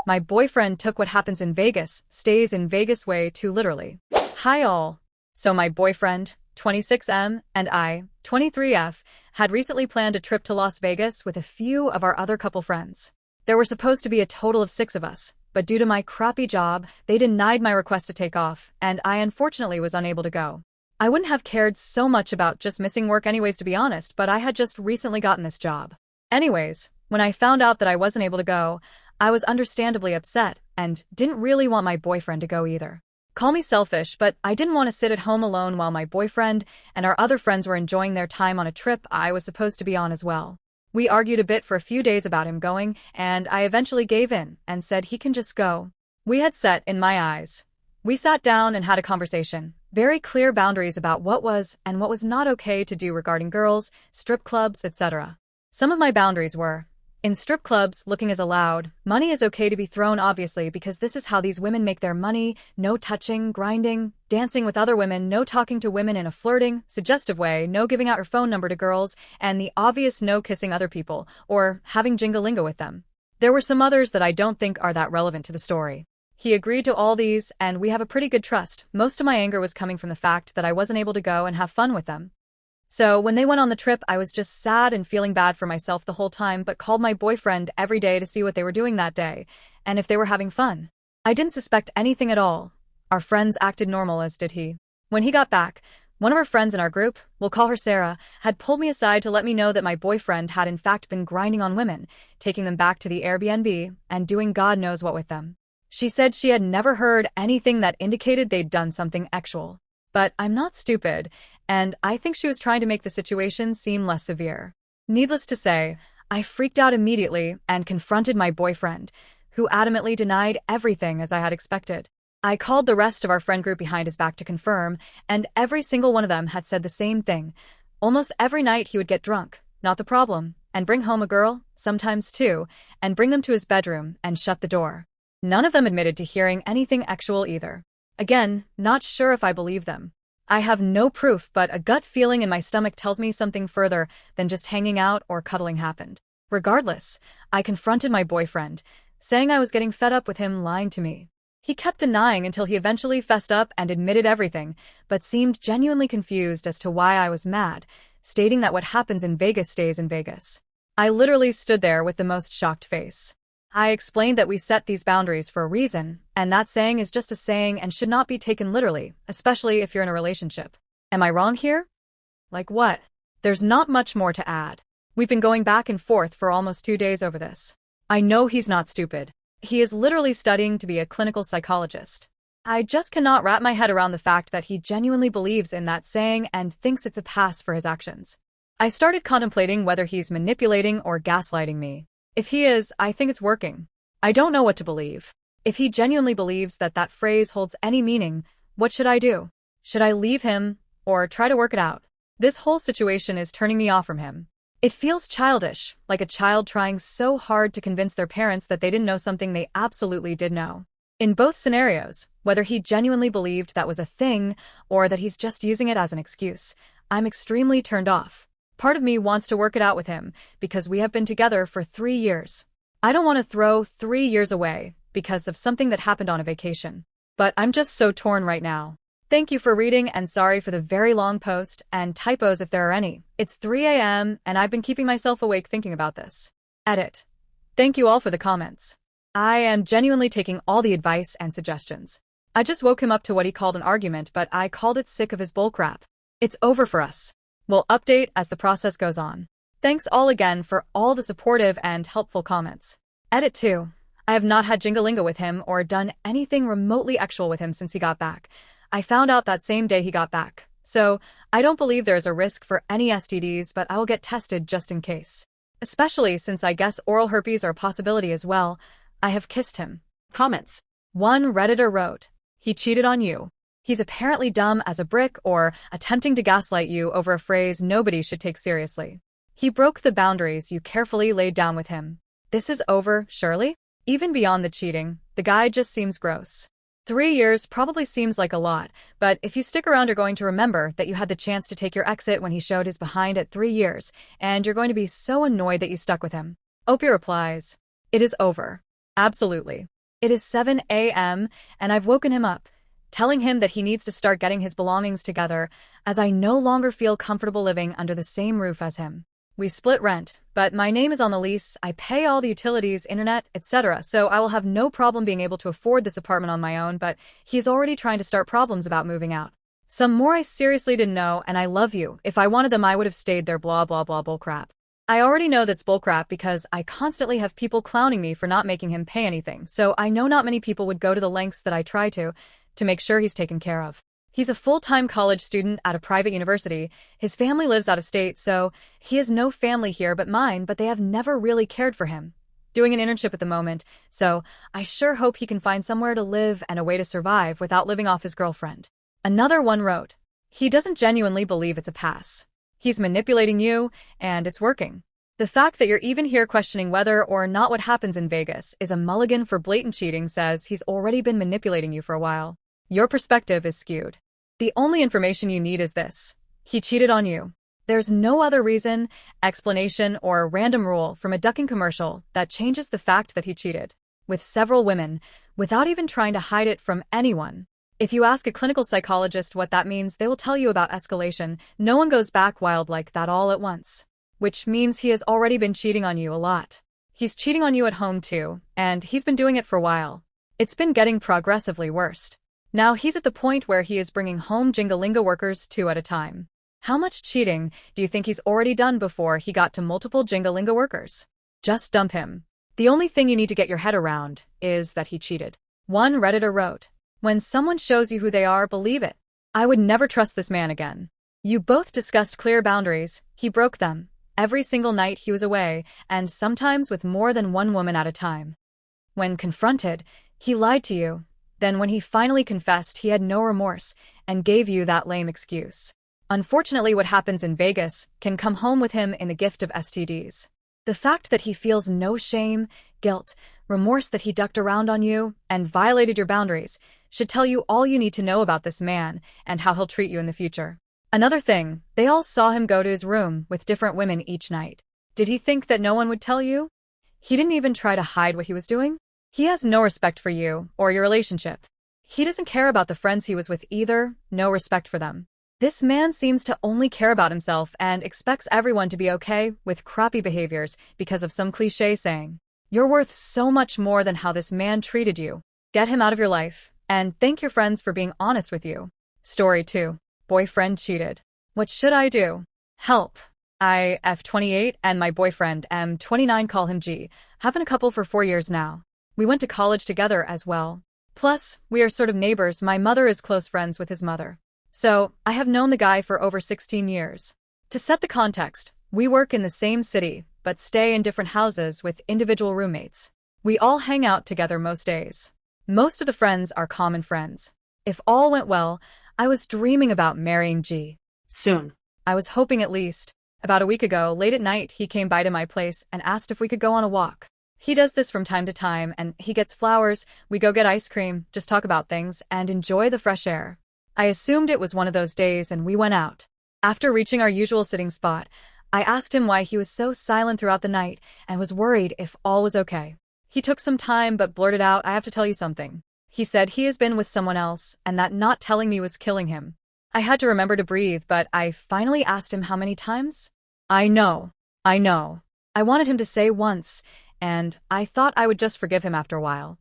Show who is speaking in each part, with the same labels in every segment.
Speaker 1: My boyfriend took what happens in Vegas, stays in Vegas way too literally. Hi all. So my boyfriend, 26M, and I, 23F, had recently planned a trip to Las Vegas with a few of our other couple friends. There were supposed to be a total of 6 of us, but due to my crappy job, they denied my request to take off, and I unfortunately was unable to go. I wouldn't have cared so much about just missing work anyways, to be honest, but I had just recently gotten this job. Anyways, when I found out that I wasn't able to go, I was understandably upset and didn't really want my boyfriend to go either. Call me selfish, but I didn't want to sit at home alone while my boyfriend and our other friends were enjoying their time on a trip I was supposed to be on as well. We argued a bit for a few days about him going, and I eventually gave in and said he can just go. We had set, in my eyes. We sat down and had a conversation. Very clear boundaries about what was and what was not okay to do regarding girls, strip clubs, etc. Some of my boundaries were: in strip clubs, looking is allowed. Money is okay to be thrown, obviously, because this is how these women make their money. No touching, grinding, dancing with other women, no talking to women in a flirting, suggestive way, no giving out your phone number to girls, and the obvious no kissing other people or having jingalinga with them. There were some others that I don't think are that relevant to the story. He agreed to all these, and we have a pretty good trust. Most of my anger was coming from the fact that I wasn't able to go and have fun with them. So when they went on the trip, I was just sad and feeling bad for myself the whole time, but called my boyfriend every day to see what they were doing that day, and if they were having fun. I didn't suspect anything at all. Our friends acted normal, as did he. When he got back, one of our friends in our group, we'll call her Sarah, had pulled me aside to let me know that my boyfriend had in fact been grinding on women, taking them back to the Airbnb, and doing God knows what with them. She said she had never heard anything that indicated they'd done something actual. But I'm not stupid, and I think she was trying to make the situation seem less severe. Needless to say, I freaked out immediately and confronted my boyfriend, who adamantly denied everything as I had expected. I called the rest of our friend group behind his back to confirm, and every single one of them had said the same thing. Almost every night he would get drunk, not the problem, and bring home a girl, sometimes 2, and bring them to his bedroom and shut the door. None of them admitted to hearing anything actual either. Again, not sure if I believe them. I have no proof, but a gut feeling in my stomach tells me something further than just hanging out or cuddling happened. Regardless, I confronted my boyfriend, saying I was getting fed up with him lying to me. He kept denying until he eventually fessed up and admitted everything, but seemed genuinely confused as to why I was mad, stating that what happens in Vegas stays in Vegas. I literally stood there with the most shocked face. I explained that we set these boundaries for a reason, and that saying is just a saying and should not be taken literally, especially if you're in a relationship. Am I wrong here? Like what? There's not much more to add. We've been going back and forth for almost 2 days over this. I know he's not stupid. He is literally studying to be a clinical psychologist. I just cannot wrap my head around the fact that he genuinely believes in that saying and thinks it's a pass for his actions. I started contemplating whether he's manipulating or gaslighting me. If he is, I think it's working. I don't know what to believe. If he genuinely believes that that phrase holds any meaning, what should I do? Should I leave him, or try to work it out? This whole situation is turning me off from him. It feels childish, like a child trying so hard to convince their parents that they didn't know something they absolutely did know. In both scenarios, whether he genuinely believed that was a thing, or that he's just using it as an excuse, I'm extremely turned off. Part of me wants to work it out with him, because we have been together for 3 years. I don't want to throw 3 years away because of something that happened on a vacation. But I'm just so torn right now. Thank you for reading, and sorry for the very long post and typos if there are any. It's 3 a.m. and I've been keeping myself awake thinking about this. Edit. Thank you all for the comments. I am genuinely taking all the advice and suggestions. I just woke him up to what he called an argument, but I called it sick of his bullcrap. It's over for us. We'll update as the process goes on. Thanks all again for all the supportive and helpful comments. Edit 2. I have not had jingalinga with him or done anything remotely actual with him since he got back. I found out that same day he got back. So, I don't believe there is a risk for any STDs, but I will get tested just in case. Especially since I guess oral herpes are a possibility as well. I have kissed him. Comments. One Redditor wrote, "He cheated on you. He's apparently dumb as a brick or attempting to gaslight you over a phrase nobody should take seriously. He broke the boundaries you carefully laid down with him. This is over, surely? Even beyond the cheating, the guy just seems gross. 3 years probably seems like a lot, but if you stick around, you're going to remember that you had the chance to take your exit when he showed his behind at 3 years, and you're going to be so annoyed that you stuck with him." Opie replies, "It is over. Absolutely. It is 7 a.m., and I've woken him up, telling him that he needs to start getting his belongings together, as I no longer feel comfortable living under the same roof as him. We split rent, but my name is on the lease, I pay all the utilities, internet, etc., so I will have no problem being able to afford this apartment on my own, but he's already trying to start problems about moving out. Some more I seriously didn't know, and I love you. If I wanted them, I would have stayed there, blah blah blah bullcrap. I already know that's bullcrap because I constantly have people clowning me for not making him pay anything, so I know not many people would go to the lengths that I try to make sure he's taken care of. He's a full-time college student at a private university. His family lives out of state, so he has no family here but mine, but they have never really cared for him. Doing an internship at the moment, so I sure hope he can find somewhere to live and a way to survive without living off his girlfriend. Another one wrote, he doesn't genuinely believe it's a pass. He's manipulating you, and it's working. The fact that you're even here questioning whether or not what happens in Vegas is a mulligan for blatant cheating says he's already been manipulating you for a while. Your perspective is skewed. The only information you need is this. He cheated on you. There's no other reason, explanation, or random rule from a ducking commercial that changes the fact that he cheated with several women without even trying to hide it from anyone. If you ask a clinical psychologist what that means, they will tell you about escalation. No one goes back wild like that all at once. Which means he has already been cheating on you a lot. He's cheating on you at home too, and he's been doing it for a while. It's been getting progressively worse. Now he's at the point where he is bringing home Jingalinga workers 2 at a time. How much cheating do you think he's already done before he got to multiple Jingalinga workers? Just dump him. The only thing you need to get your head around is that he cheated. One Redditor wrote, when someone shows you who they are, believe it. I would never trust this man again. You both discussed clear boundaries. He broke them. Every single night he was away, and sometimes with more than one woman at a time. When confronted, he lied to you. Then when he finally confessed, he had no remorse and gave you that lame excuse. Unfortunately, what happens in Vegas can come home with him in the gift of STDs. The fact that he feels no shame, guilt, remorse that he ducked around on you and violated your boundaries should tell you all you need to know about this man and how he'll treat you in the future. Another thing, they all saw him go to his room with different women each night. Did he think that no one would tell you? He didn't even try to hide what he was doing. He has no respect for you or your relationship. He doesn't care about the friends he was with either, no respect for them. This man seems to only care about himself and expects everyone to be okay with crappy behaviors because of some cliché saying. You're worth so much more than how this man treated you. Get him out of your life, and thank your friends for being honest with you. Story 2. Boyfriend cheated. What should I do? Help. I, F28, and my boyfriend, M29, call him G, have been a couple for 4 years now. We went to college together as well. Plus, we are sort of neighbors. My mother is close friends with his mother. So, I have known the guy for over 16 years. To set the context, we work in the same city, but stay in different houses with individual roommates. We all hang out together most days. Most of the friends are common friends. If all went well, I was dreaming about marrying G. Soon. I was hoping at least. About a week ago, late at night, he came by to my place and asked if we could go on a walk. He does this from time to time, and he gets flowers, we go get ice cream, just talk about things, and enjoy the fresh air. I assumed it was one of those days and we went out. After reaching our usual sitting spot, I asked him why he was so silent throughout the night and was worried if all was okay. He took some time but blurted out, I have to tell you something. He said he has been with someone else and that not telling me was killing him. I had to remember to breathe, but I finally asked him how many times. I know. I wanted him to say once, and I thought I would just forgive him after a while.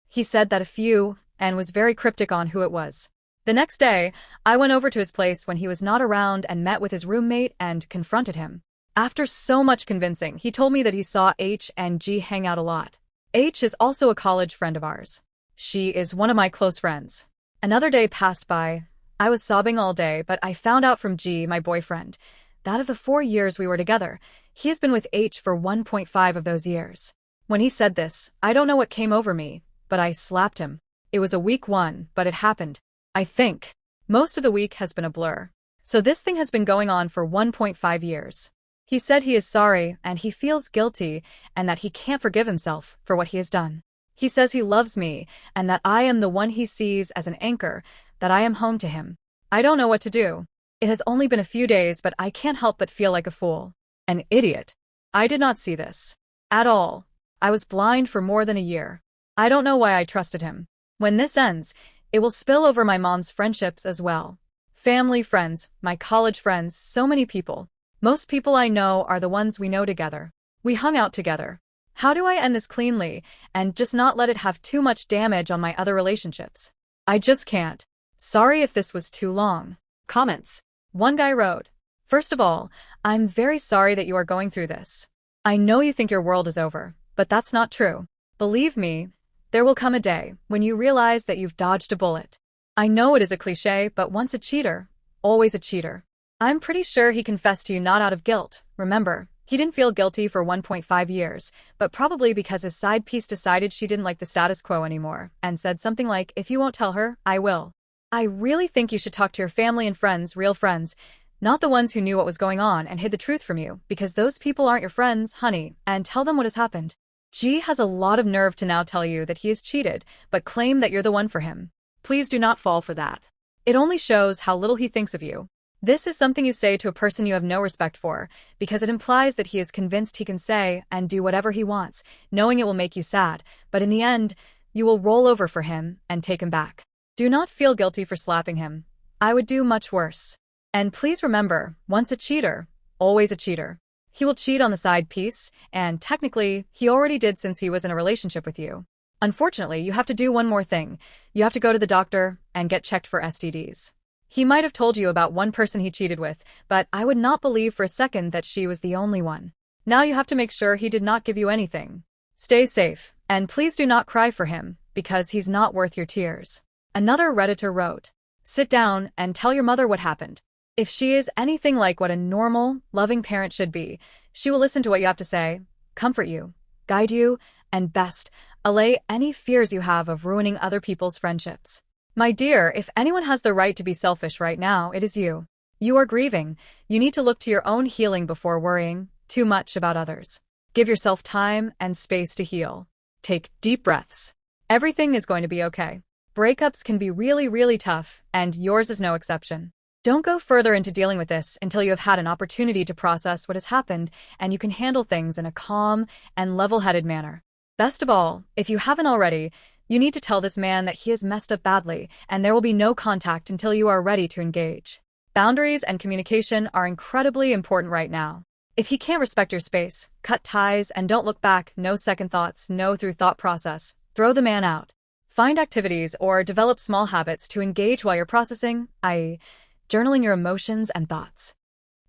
Speaker 1: He said that a few, and was very cryptic on who it was. The next day, I went over to his place when he was not around and met with his roommate and confronted him. After so much convincing, he told me that he saw H and G hang out a lot. H is also a college friend of ours. She is one of my close friends. Another day passed by. I was sobbing all day, but I found out from G, my boyfriend, that of the 4 years we were together, he has been with H for 1.5 of those years. When he said this, I don't know what came over me, but I slapped him. It was a weak one, but it happened. I think. Most of the week has been a blur. So this thing has been going on for 1.5 years. He said he is sorry and he feels guilty and that he can't forgive himself for what he has done. He says he loves me and that I am the one he sees as an anchor, that I am home to him. I don't know what to do. It has only been a few days, but I can't help but feel like a fool. An idiot. I did not see this. At all. I was blind for more than a year. I don't know why I trusted him. When this ends, it will spill over my mom's friendships as well. Family, friends, my college friends, so many people. Most people I know are the ones we know together. We hung out together. How do I end this cleanly and just not let it have too much damage on my other relationships? I just can't. Sorry if this was too long. Comments. One guy wrote, "First of all, I'm very sorry that you are going through this. I know you think your world is over, but that's not true. Believe me, there will come a day when you realize that you've dodged a bullet. I know it is a cliché, but once a cheater, always a cheater." I'm pretty sure he confessed to you not out of guilt. Remember, he didn't feel guilty for 1.5 years, but probably because his side piece decided she didn't like the status quo anymore and said something like, "If you won't tell her, I will." I really think you should talk to your family and friends, real friends, not the ones who knew what was going on and hid the truth from you, because those people aren't your friends, honey, and tell them what has happened. G has a lot of nerve to now tell you that he is cheated, but claim that you're the one for him. Please do not fall for that. It only shows how little he thinks of you. This is something you say to a person you have no respect for, because it implies that he is convinced he can say and do whatever he wants, knowing it will make you sad, but in the end, you will roll over for him and take him back. Do not feel guilty for slapping him. I would do much worse. And please remember, once a cheater, always a cheater. He will cheat on the side piece, and technically, he already did since he was in a relationship with you. Unfortunately, you have to do one more thing. You have to go to the doctor and get checked for STDs. He might have told you about one person he cheated with, but I would not believe for a second that she was the only one. Now you have to make sure he did not give you anything. Stay safe, and please do not cry for him, because he's not worth your tears. Another Redditor wrote, "Sit down and tell your mother what happened. If she is anything like what a normal, loving parent should be, she will listen to what you have to say, comfort you, guide you, and best, allay any fears you have of ruining other people's friendships. My dear, if anyone has the right to be selfish right now, it is you. You are grieving. You need to look to your own healing before worrying too much about others. Give yourself time and space to heal. Take deep breaths. Everything is going to be okay. Breakups can be really, really tough, and yours is no exception. Don't go further into dealing with this until you have had an opportunity to process what has happened and you can handle things in a calm and level-headed manner. Best of all, if you haven't already, you need to tell this man that he has messed up badly and there will be no contact until you are ready to engage. Boundaries and communication are incredibly important right now. If he can't respect your space, cut ties and don't look back, no second thoughts, no through thought process. Throw the man out. Find activities or develop small habits to engage while you're processing, i.e., journaling your emotions and thoughts.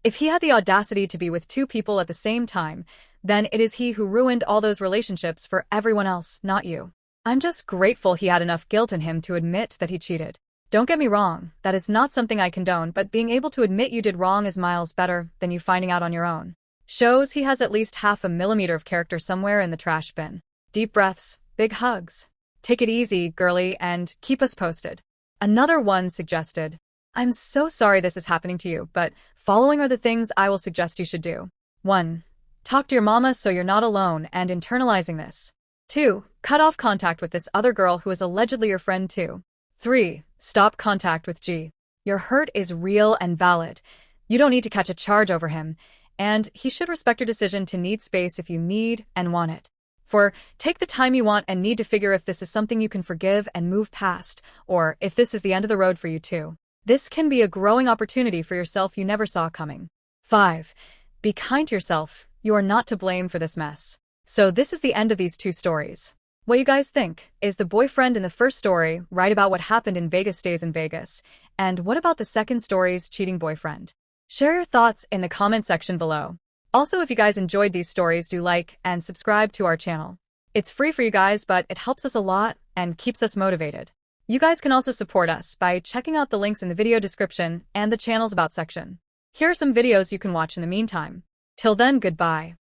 Speaker 1: If he had the audacity to be with two people at the same time, then it is he who ruined all those relationships for everyone else, not you. I'm just grateful he had enough guilt in him to admit that he cheated. Don't get me wrong, that is not something I condone, but being able to admit you did wrong is miles better than you finding out on your own. Shows he has at least 0.5 millimeter of character somewhere in the trash bin. Deep breaths, big hugs. Take it easy, girly, and keep us posted. Another one suggested, "I'm so sorry this is happening to you, but following are the things I will suggest you should do. 1. Talk to your mama so you're not alone and internalizing this. 2. Cut off contact with this other girl who is allegedly your friend too. 3. Stop contact with G. Your hurt is real and valid. You don't need to catch a charge over him, and he should respect your decision to need space if you need and want it. 4. Take the time you want and need to figure if this is something you can forgive and move past, or if this is the end of the road for you too. This can be a growing opportunity for yourself you never saw coming. 5. Be kind to yourself. You are not to blame for this mess." So this is the end of these two stories. What you guys think? Is the boyfriend in the first story right about what happened in Vegas stays in Vegas? And what about the second story's cheating boyfriend? Share your thoughts in the comment section below. Also, if you guys enjoyed these stories, do like and subscribe to our channel. It's free for you guys, but it helps us a lot and keeps us motivated. You guys can also support us by checking out the links in the video description and the channel's About section. Here are some videos you can watch in the meantime. Till then, goodbye.